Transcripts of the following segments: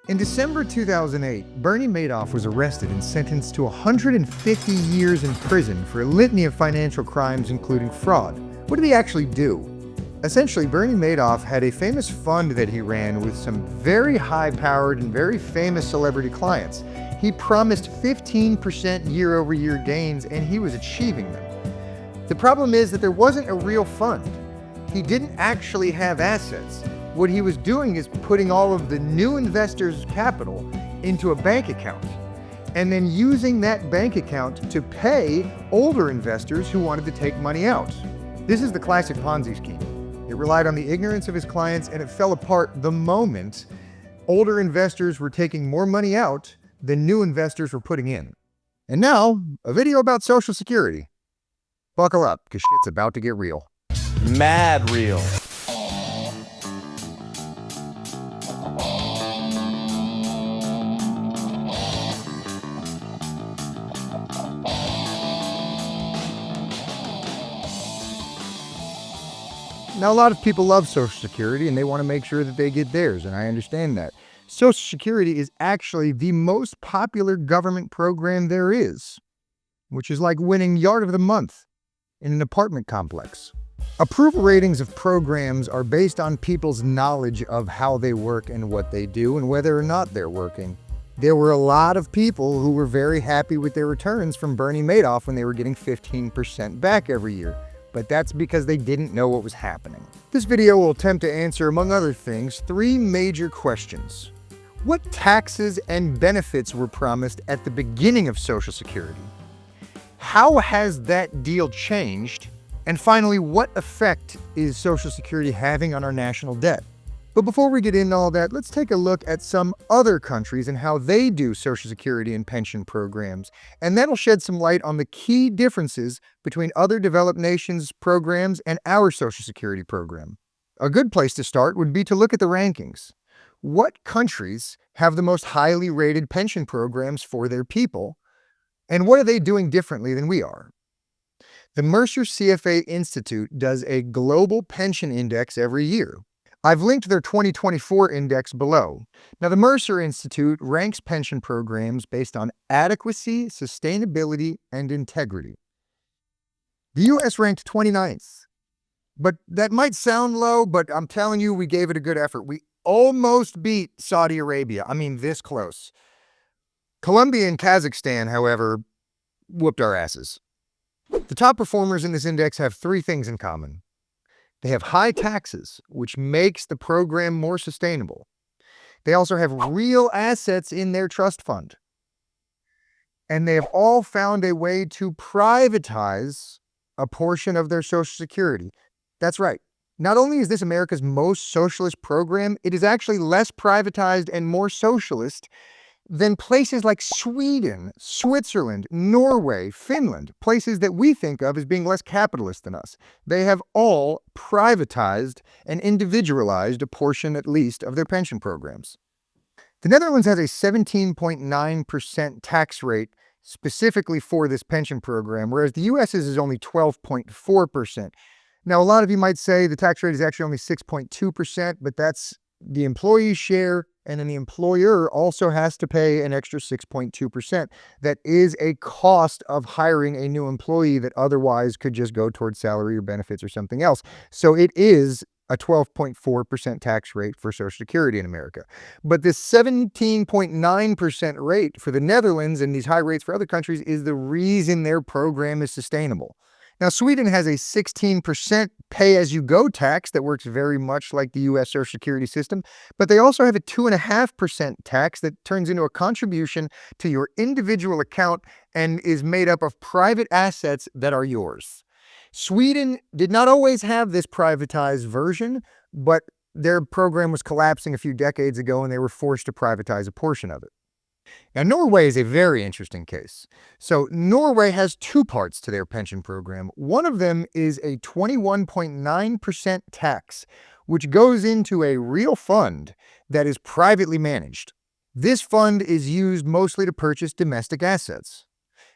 In December 2008, Bernie Madoff was arrested and sentenced to 150 years in prison for a litany of financial crimes, including fraud. What did he actually do? Essentially, Bernie Madoff had a famous fund that he ran with some very high-powered and very famous celebrity clients. He promised 15% year-over-year gains, and he was achieving them. The problem is that there wasn't a real fund. He didn't actually have assets. What he was doing is putting all of the new investors' capital into a bank account, and then using that bank account to pay older investors who wanted to take money out. This is the classic Ponzi scheme. It relied on the ignorance of his clients, and it fell apart the moment older investors were taking more money out than new investors were putting in. And now, a video about Social Security. Buckle up, because shit's about to get real. Mad real. Now, a lot of people love Social Security and they want to make sure that they get theirs, and I understand that. Social Security is actually the most popular government program there is, which is like winning Yard of the Month in an apartment complex. Approval ratings of programs are based on people's knowledge of how they work and what they do and whether or not they're working. There were a lot of people who were very happy with their returns from Bernie Madoff when they were getting 15% back every year. But that's because they didn't know what was happening. This video will attempt to answer, among other things, 3 major questions. What taxes and benefits were promised at the beginning of Social Security? How has that deal changed? And finally, what effect is Social Security having on our national debt? But before we get into all that, let's take a look at some other countries and how they do Social Security and pension programs. And that'll shed some light on the key differences between other developed nations' programs and our Social Security program. A good place to start would be to look at the rankings. What countries have the most highly rated pension programs for their people? And what are they doing differently than we are? The Mercer CFA Institute does a global pension index every year. I've linked their 2024 index below. Now, the Mercer Institute ranks pension programs based on adequacy, sustainability, and integrity. The U.S. ranked 29th. But that might sound low, but I'm telling you, we gave it a good effort. We almost beat Saudi Arabia. I mean, this close. Colombia and Kazakhstan, however, whooped our asses. The top performers in this index have 3 things in common. They have high taxes, which makes the program more sustainable. They also have real assets in their trust fund. And they have all found a way to privatize a portion of their Social Security. That's right. Not only is this America's most socialist program, it is actually less privatized and more socialist than places like Sweden, Switzerland, Norway, Finland, places that we think of as being less capitalist than us. They have all privatized and individualized a portion, at least, of their pension programs. The Netherlands has a 17.9% tax rate specifically for this pension program, whereas the US's is only 12.4%. Now, a lot of you might say the tax rate is actually only 6.2%, but that's the employee's share, and then the employer also has to pay an extra 6.2%. That is a cost of hiring a new employee that otherwise could just go towards salary or benefits or something else. So it is a 12.4% tax rate for Social Security in America. But this 17.9% rate for the Netherlands and these high rates for other countries is the reason their program is sustainable. Now, Sweden has a 16% pay-as-you-go tax that works very much like the U.S. Social Security system, but they also have a 2.5% tax that turns into a contribution to your individual account and is made up of private assets that are yours. Sweden did not always have this privatized version, but their program was collapsing a few decades ago and they were forced to privatize a portion of it. Now, Norway is a very interesting case. So Norway has 2 parts to their pension program. One of them is a 21.9% tax, which goes into a real fund that is privately managed. This fund is used mostly to purchase domestic assets.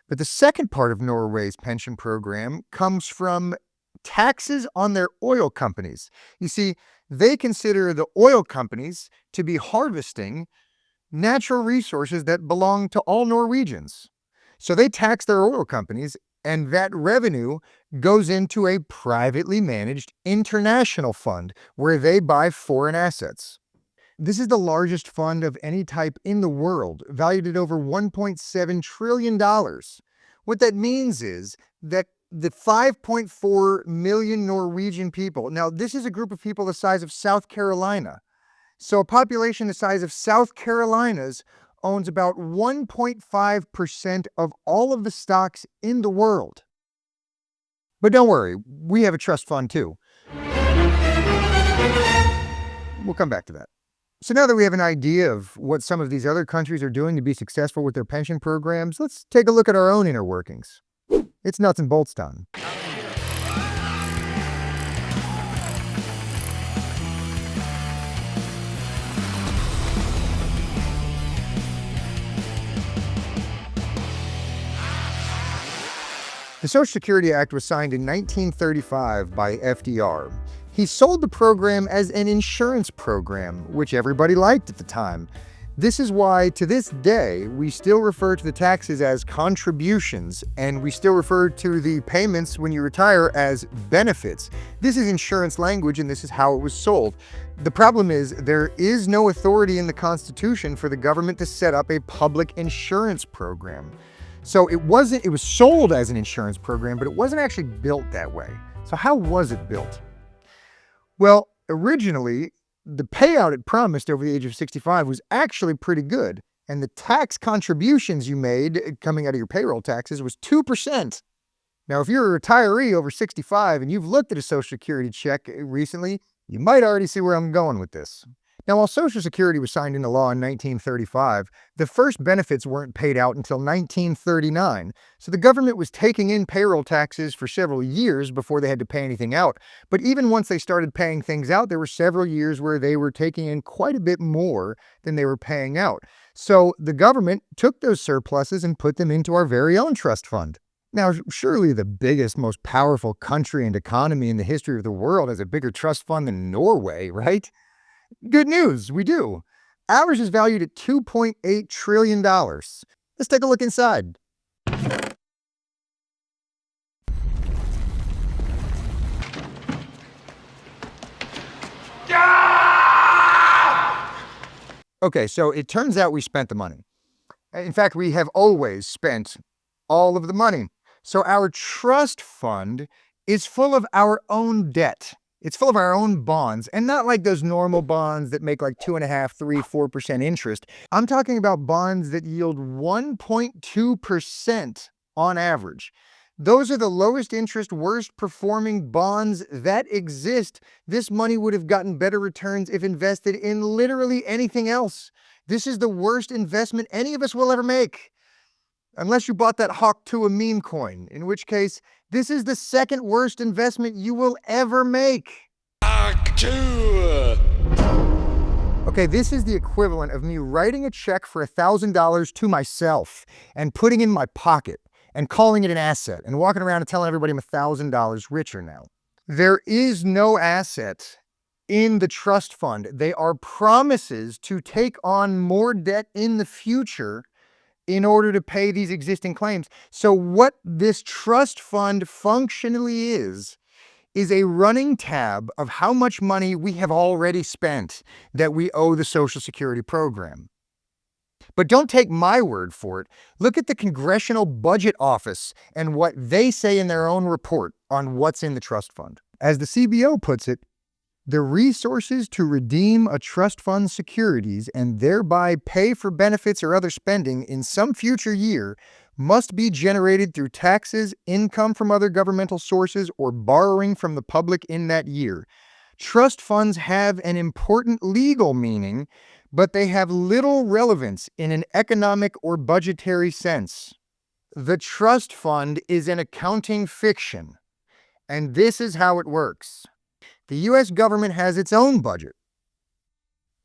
But the second part of Norway's pension program comes from taxes on their oil companies. You see, they consider the oil companies to be harvesting natural resources that belong to all Norwegians. So they tax their oil companies, and that revenue goes into a privately managed international fund where they buy foreign assets. This is the largest fund of any type in the world, valued at over $1.7 trillion. What that means is that the 5.4 million Norwegian people, now this is a group of people the size of South Carolina. So a population the size of South Carolina's owns about 1.5% of all of the stocks in the world. But don't worry, we have a trust fund too. We'll come back to that. So now that we have an idea of what some of these other countries are doing to be successful with their pension programs, let's take a look at our own inner workings. It's nuts and bolts time. The Social Security Act was signed in 1935 by FDR. He sold the program as an insurance program, which everybody liked at the time. This is why, to this day, we still refer to the taxes as contributions, and we still refer to the payments when you retire as benefits. This is insurance language, and this is how it was sold. The problem is, there is no authority in the Constitution for the government to set up a public insurance program. So it was sold as an insurance program, but it wasn't actually built that way. So how was it built? Well, originally, the payout it promised over the age of 65 was actually pretty good. And the tax contributions you made coming out of your payroll taxes was 2%. Now, if you're a retiree over 65 and you've looked at a Social Security check recently, you might already see where I'm going with this. Now, while Social Security was signed into law in 1935, the first benefits weren't paid out until 1939. So the government was taking in payroll taxes for several years before they had to pay anything out. But even once they started paying things out, there were several years where they were taking in quite a bit more than they were paying out. So the government took those surpluses and put them into our very own trust fund. Now, surely the biggest, most powerful country and economy in the history of the world has a bigger trust fund than Norway, right? Good news, we do. Ours is valued at $2.8 trillion. Let's take a look inside. Okay, so it turns out we spent the money. In fact, we have always spent all of the money. So our trust fund is full of our own debt. It's full of our own bonds, and not like those normal bonds that make like 2.5%, 3%, 4% interest. I'm talking about bonds that yield 1.2% on average. Those are the lowest interest, worst performing bonds that exist. This money would have gotten better returns if invested in literally anything else. This is the worst investment any of us will ever make. Unless you bought that Hawk to a meme coin, in which case, this is the second worst investment you will ever make. Okay, this is the equivalent of me writing a check for $1,000 to myself and putting it in my pocket and calling it an asset and walking around and telling everybody I'm $1,000 richer now. There is no asset in the trust fund. They are promises to take on more debt in the future in order to pay these existing claims. So what this trust fund functionally is a running tab of how much money we have already spent that we owe the Social Security program. But don't take my word for it. Look at the Congressional Budget Office and what they say in their own report on what's in the trust fund. As the CBO puts it, the resources to redeem a trust fund's securities and thereby pay for benefits or other spending in some future year must be generated through taxes, income from other governmental sources, or borrowing from the public in that year. Trust funds have an important legal meaning, but they have little relevance in an economic or budgetary sense. The trust fund is an accounting fiction, and this is how it works. The U.S. government has its own budget.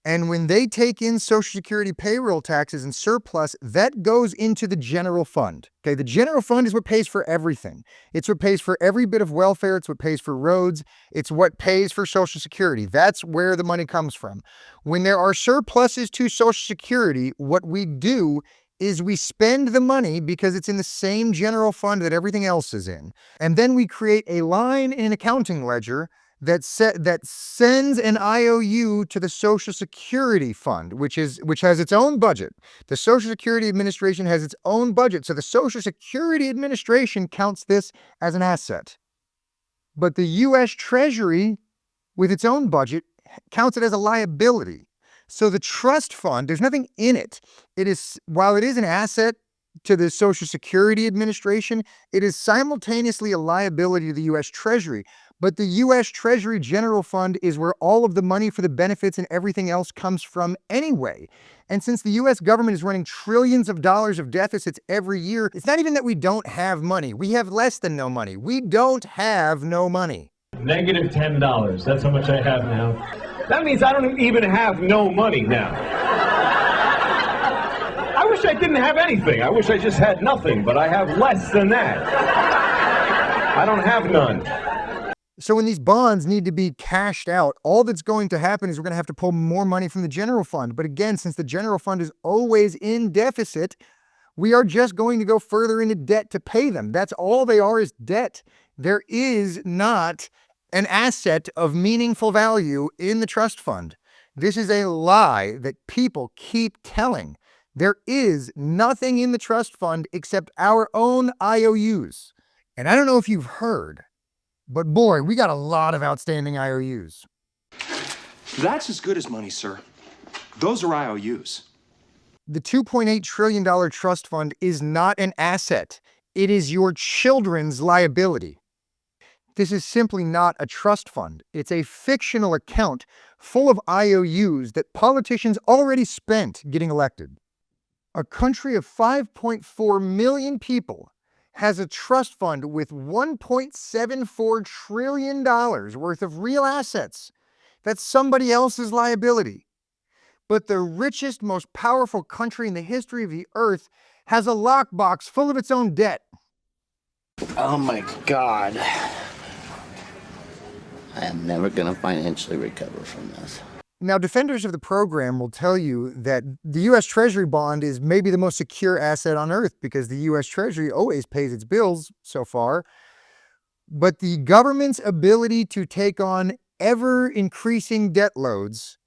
And when they take in Social Security payroll taxes and surplus, that goes into the general fund. Okay, the general fund is what pays for everything. It's what pays for every bit of welfare. It's what pays for roads. It's what pays for Social Security. That's where the money comes from. When there are surpluses to Social Security, what we do is we spend the money because it's in the same general fund that everything else is in. And then we create a line in an accounting ledger that sends an IOU to the Social Security Fund, which has its own budget. The Social Security Administration has its own budget, so the Social Security Administration counts this as an asset. But the U.S. Treasury, with its own budget, counts it as a liability. So the trust fund, there's nothing in it. While it is an asset to the Social Security Administration, it is simultaneously a liability to the U.S. Treasury. But the U.S. Treasury General Fund is where all of the money for the benefits and everything else comes from anyway. And since the U.S. government is running trillions of dollars of deficits every year, it's not even that we don't have money. We have less than no money. We don't have no money. Negative $10. That's how much I have now. That means I don't even have no money now. I wish I didn't have anything. I wish I just had nothing, but I have less than that. I don't have none. So when these bonds need to be cashed out, all that's going to happen is we're going to have to pull more money from the general fund. But again, since the general fund is always in deficit, we are just going to go further into debt to pay them. That's all they are, is debt. There is not an asset of meaningful value in the trust fund. This is a lie that people keep telling. There is nothing in the trust fund except our own IOUs. And I don't know if you've heard, but boy, we got a lot of outstanding IOUs. That's as good as money, sir. Those are IOUs. The $2.8 trillion trust fund is not an asset. It is your children's liability. This is simply not a trust fund. It's a fictional account full of IOUs that politicians already spent getting elected. A country of 5.4 million people has a trust fund with $1.74 trillion worth of real assets. That's somebody else's liability. But the richest, most powerful country in the history of the earth has a lockbox full of its own debt. Oh my God. I am never going to financially recover from this. Now, defenders of the program will tell you that the U.S. Treasury bond is maybe the most secure asset on earth because the U.S. Treasury always pays its bills so far. But the government's ability to take on ever-increasing debt loads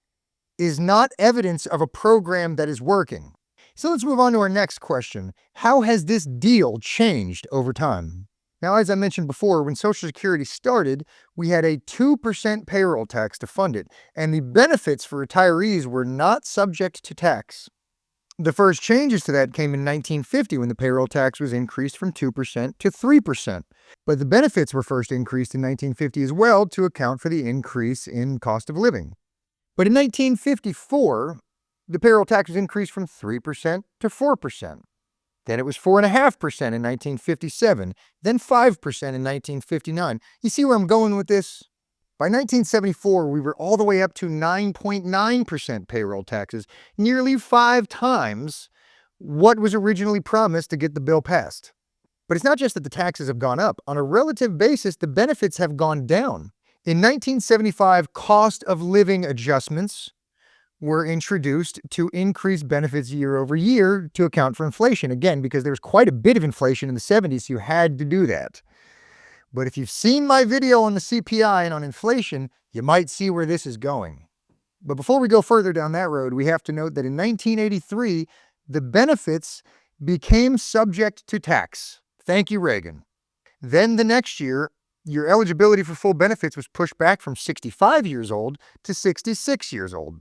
is not evidence of a program that is working. So let's move on to our next question. How has this deal changed over time? Now, as I mentioned before, when Social Security started, we had a 2% payroll tax to fund it, and the benefits for retirees were not subject to tax. The first changes to that came in 1950 when the payroll tax was increased from 2% to 3%. But the benefits were first increased in 1950 as well to account for the increase in cost of living. But in 1954, the payroll tax was increased from 3% to 4%. Then it was 4.5% in 1957, then 5% in 1959. You see where I'm going with this? By 1974, we were all the way up to 9.9% payroll taxes, nearly 5 times what was originally promised to get the bill passed. But it's not just that the taxes have gone up. On a relative basis, the benefits have gone down. In 1975, cost of living adjustments were introduced to increase benefits year over year to account for inflation. Again, because there was quite a bit of inflation in the 70s, so you had to do that. But if you've seen my video on the CPI and on inflation, you might see where this is going. But before we go further down that road, we have to note that in 1983, the benefits became subject to tax. Thank you, Reagan. Then the next year, your eligibility for full benefits was pushed back from 65 years old to 66 years old.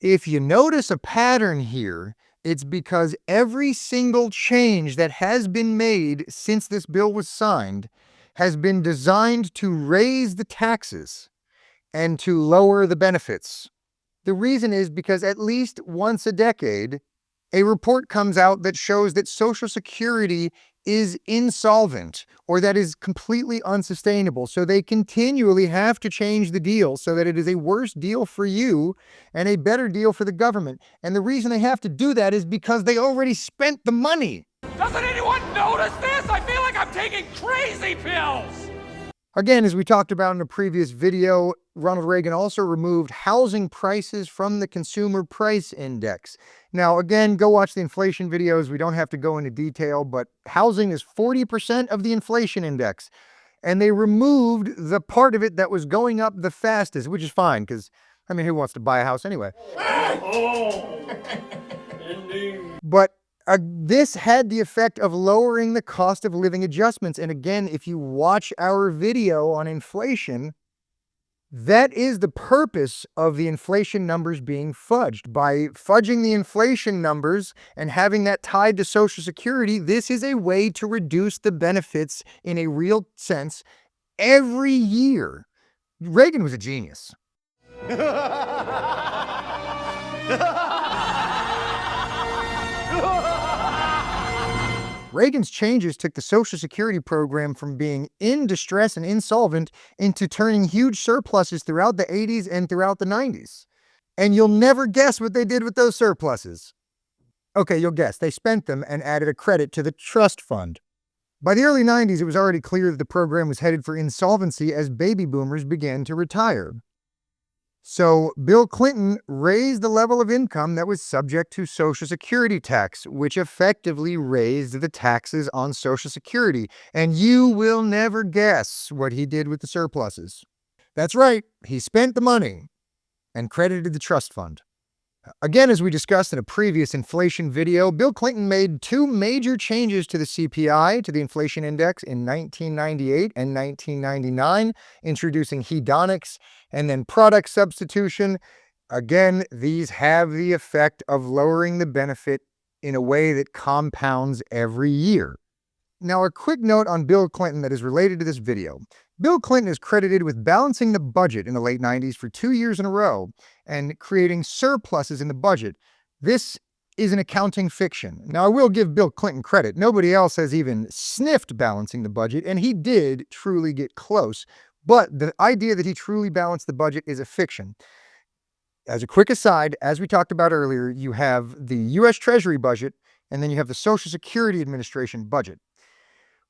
If you notice a pattern here, it's because every single change that has been made since this bill was signed has been designed to raise the taxes and to lower the benefits. The reason is because at least once a decade, a report comes out that shows that Social Security is insolvent or that is completely unsustainable. So they continually have to change the deal so that it is a worse deal for you and a better deal for the government. And the reason they have to do that is because they already spent the money. Doesn't anyone notice this? I feel like I'm taking crazy pills! Again, as we talked about in a previous video, Ronald Reagan also removed housing prices from the Consumer Price Index. Now, again, go watch the inflation videos. We don't have to go into detail, but housing is 40% of the inflation index. And they removed the part of it that was going up the fastest, which is fine, because, I mean, who wants to buy a house anyway? But this had the effect of lowering the cost of living adjustments. And again, if you watch our video on inflation, that is the purpose of the inflation numbers being fudged. By fudging the inflation numbers and having that tied to Social Security, this is a way to reduce the benefits in a real sense every year. Reagan was a genius. Reagan's changes took the Social Security program from being in distress and insolvent into turning huge surpluses throughout the 80s and throughout the 90s. And you'll never guess what they did with those surpluses. Okay, you'll guess. They spent them and added a credit to the trust fund. By the early 90s, it was already clear that the program was headed for insolvency as baby boomers began to retire. So Bill Clinton raised the level of income that was subject to Social Security tax, which effectively raised the taxes on Social Security. And you will never guess what he did with the surpluses. That's right, he spent the money and credited the trust fund. Again, as we discussed in a previous inflation video, Bill Clinton made two major changes to the CPI, to the inflation index, in 1998 and 1999, introducing hedonics and then product substitution. Again, these have the effect of lowering the benefit in a way that compounds every year. Now, a quick note on Bill Clinton that is related to this video. Bill Clinton is credited with balancing the budget in the late 90s for 2 years in a row and creating surpluses in the budget. This is an accounting fiction. Now, I will give Bill Clinton credit. Nobody else has even sniffed balancing the budget, and he did truly get close. But the idea that he truly balanced the budget is a fiction. As a quick aside, as we talked about earlier, you have the U.S. Treasury budget, and then you have the Social Security Administration budget.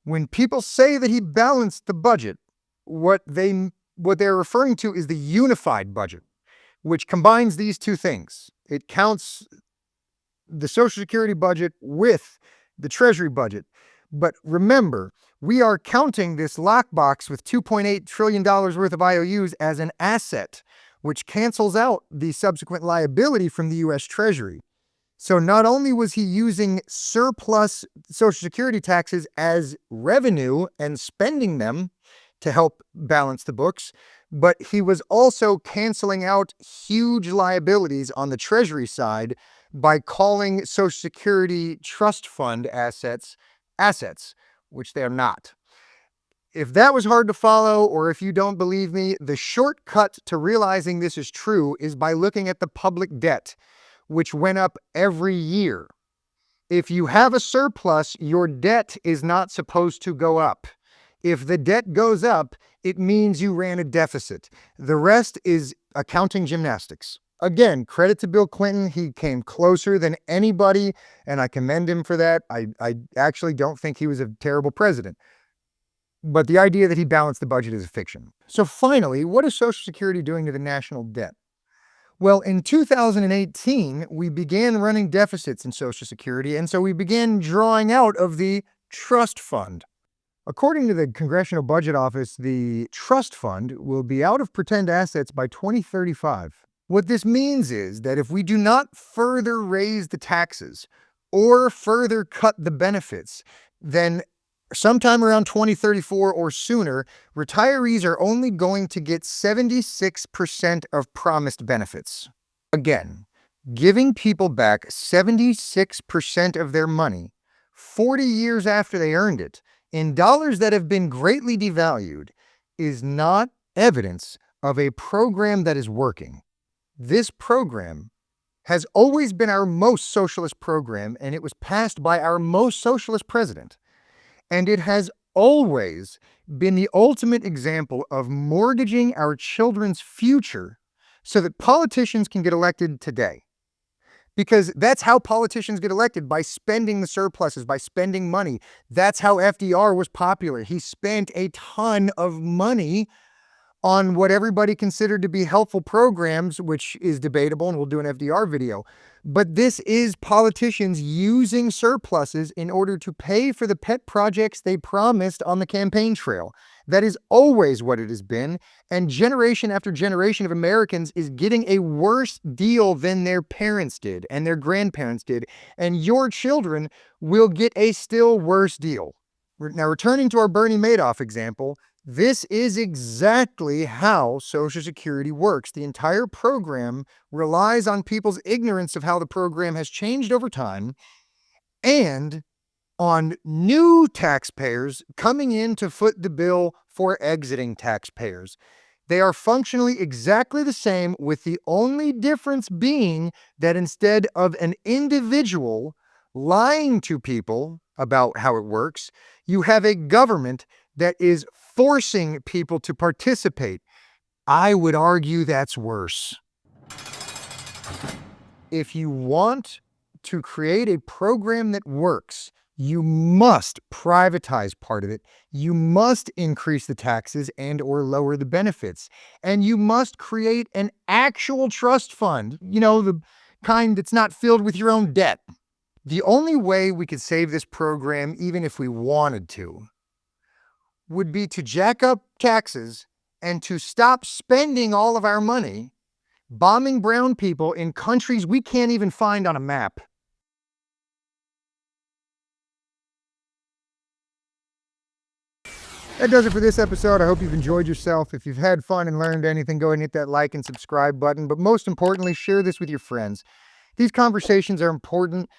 When people say that he balanced the budget, what they're referring to is the unified budget, which combines these two things. It counts the Social Security budget with the Treasury budget. But remember, we are counting this lockbox with $2.8 trillion worth of IOUs as an asset, which cancels out the subsequent liability from the U.S. Treasury. So not only was he using surplus Social Security taxes as revenue and spending them to help balance the books, but he was also canceling out huge liabilities on the Treasury side by calling Social Security trust fund assets, which they are not. If that was hard to follow, or if you don't believe me, the shortcut to realizing this is true is by looking at the public debt, which went up every year. If you have a surplus, your debt is not supposed to go up. If the debt goes up, it means you ran a deficit. The rest is accounting gymnastics. Again, credit to Bill Clinton. He came closer than anybody, and I commend him for that. I actually don't think he was a terrible president. But the idea that he balanced the budget is a fiction. So finally, what is Social Security doing to the national debt? Well, in 2018, we began running deficits in Social Security, and so we began drawing out of the trust fund. According to the Congressional Budget Office, the trust fund will be out of pretend assets by 2035. What this means is that if we do not further raise the taxes or further cut the benefits, then sometime around 2034 or sooner, retirees are only going to get 76% of promised benefits. Again, giving people back 76% of their money 40 years after they earned it in dollars that have been greatly devalued is not evidence of a program that is working. This program has always been our most socialist program, and it was passed by our most socialist president. And it has always been the ultimate example of mortgaging our children's future so that politicians can get elected today. Because that's how politicians get elected, by spending the surpluses, by spending money. That's how FDR was popular. He spent a ton of money on what everybody considered to be helpful programs, which is debatable, and we'll do an FDR video. But this is politicians using surpluses in order to pay for the pet projects they promised on the campaign trail. That is always what it has been, and generation after generation of Americans is getting a worse deal than their parents did and their grandparents did, and your children will get a still worse deal. Now, returning to our Bernie Madoff example, this is exactly how Social Security works. The entire program relies on people's ignorance of how the program has changed over time and on new taxpayers coming in to foot the bill for exiting taxpayers. They are functionally exactly the same, with the only difference being that instead of an individual lying to people about how it works, you have a government that is forcing people to participate. I would argue that's worse. If you want to create a program that works, you must privatize part of it. You must increase the taxes and or lower the benefits. And you must create an actual trust fund, the kind that's not filled with your own debt. The only way we could save this program, even if we wanted to, would be to jack up taxes and to stop spending all of our money bombing brown people in countries we can't even find on a map. That does it for this episode. I hope you've enjoyed yourself. If you've had fun and learned anything, go ahead and hit that like and subscribe button. But most importantly, share this with your friends. These conversations are important.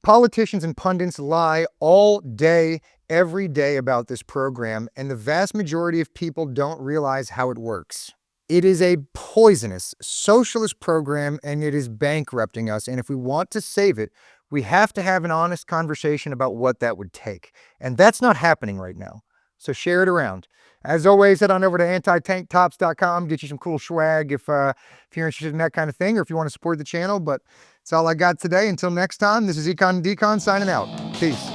Politicians and pundits lie all day, every day about this program, and the vast majority of people don't realize how it works. It is a poisonous socialist program, and it is bankrupting us. And if we want to save it, we have to have an honest conversation about what that would take. And that's not happening right now. So share it around. As always, head on over to antitanktops.com, get you some cool swag if you're interested in that kind of thing, or if you want to support the channel. But that's all I got today. Until next time, this is Econ and Decon signing out. Peace.